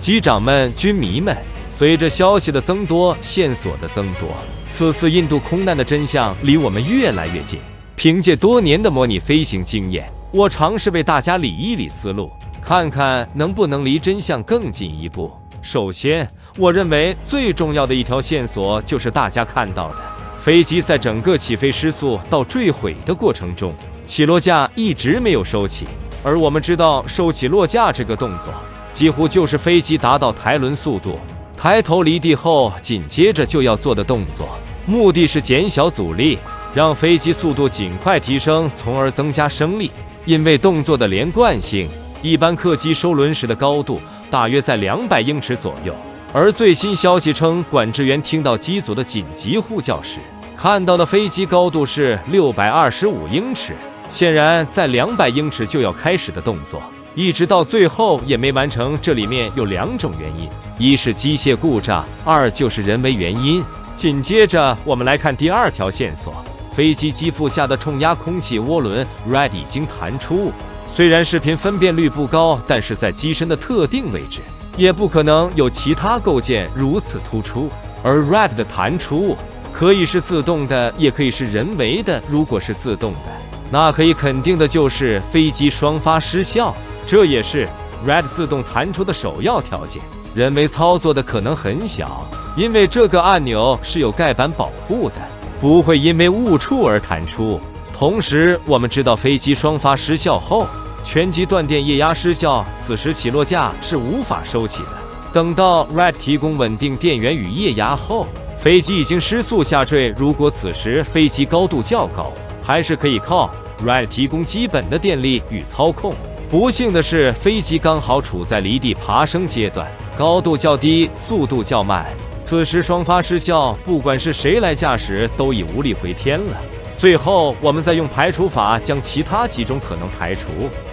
机长们、军迷们，随着消息的增多，线索的增多，此次印度空难的真相离我们越来越近。凭借多年的模拟飞行经验，我尝试为大家理一理思路，看看能不能离真相更近一步。首先，我认为最重要的一条线索就是大家看到的，飞机在整个起飞失速到坠毁的过程中，起落架一直没有收起。而我们知道，收起落架这个动作，几乎就是飞机达到抬轮速度，抬头离地后紧接着就要做的动作，目的是减小阻力，让飞机速度尽快提升，从而增加升力。因为动作的连贯性，一般客机收轮时的高度大约在200英尺左右。而最新消息称，管制员听到机组的紧急呼叫时，看到的飞机高度是625英尺。显然，在200英尺就要开始的动作，一直到最后也没完成。这里面有2种原因：一是机械故障，2就是人为原因。紧接着，我们来看第2条线索。飞机机腹下的冲压空气涡轮 RAD 已经弹出，虽然视频分辨率不高，但是在机身的特定位置，也不可能有其他构件如此突出。而 RAD 的弹出可以是自动的，也可以是人为的。如果是自动的，那可以肯定的就是飞机双发失效，这也是 RAD 自动弹出的首要条件。人为操作的可能很小，因为这个按钮是有盖板保护的，不会因为误触而弹出。同时，我们知道飞机双发失效后，全机断电液压失效，此时起落架是无法收起的。等到 RAD 提供稳定电源与液压后，飞机已经失速下坠。如果此时飞机高度较高，还是可以靠 RAD 提供基本的电力与操控。不幸的是，飞机刚好处在离地爬升阶段，高度较低，速度较慢。此时双发失效，不管是谁来驾驶，都已无力回天了。最后，我们再用排除法将其他几种可能排除。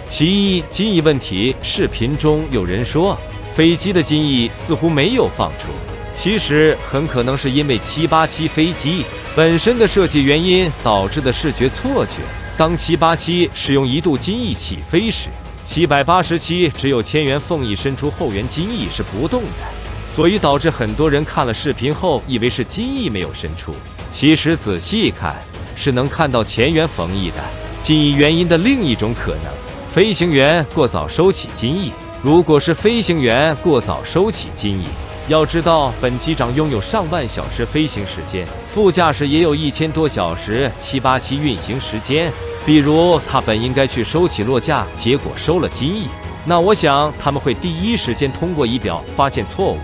其一，襟翼问题。视频中有人说，飞机的襟翼似乎没有放出，其实很可能是因为787飞机本身的设计原因导致的视觉错觉。当787使用1度襟翼起飞时，787只有前缘缝翼伸出，后缘襟翼是不动的，所以导致很多人看了视频后以为是襟翼没有伸出，其实仔细看是能看到前缘缝翼的。襟翼原因的另一种可能，飞行员过早收起襟翼。如果是飞行员过早收起襟翼，要知道本机长拥有上万小时飞行时间，副驾驶也有1000多小时787运行时间。比如他本应该去收起落架，结果收了襟翼，那我想他们会第一时间通过仪表发现错误，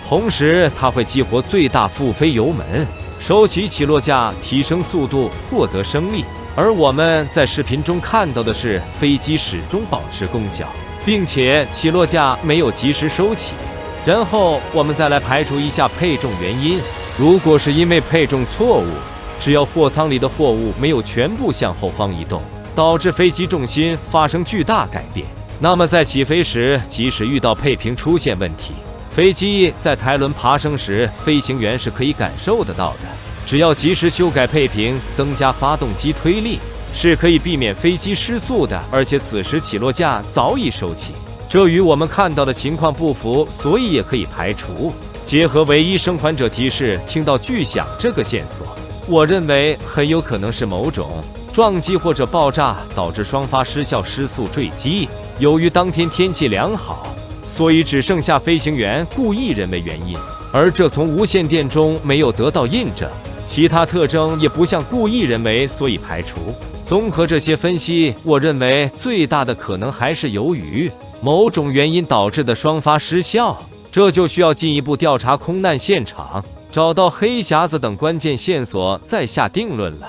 同时他会激活最大复飞油门，收起起落架，提升速度，获得升力。而我们在视频中看到的是飞机始终保持弓角，并且起落架没有及时收起。然后我们再来排除一下配重原因。如果是因为配重错误，只要货舱里的货物没有全部向后方移动，导致飞机重心发生巨大改变，那么在起飞时，即使遇到配平出现问题，飞机在抬轮爬升时，飞行员是可以感受得到的。只要及时修改配平，增加发动机推力，是可以避免飞机失速的。而且此时起落架早已收起，这与我们看到的情况不符，所以也可以排除。结合唯一生还者提示听到巨响这个线索，我认为很有可能是某种撞击或者爆炸导致双发失效失速坠机。由于当天天气良好，所以只剩下飞行员故意人为原因，而这从无线电中没有得到印证，其他特征也不像故意人为，所以排除。综合这些分析，我认为最大的可能还是由于某种原因导致的双发失效，这就需要进一步调查空难现场，找到黑匣子等关键线索，再下定论了。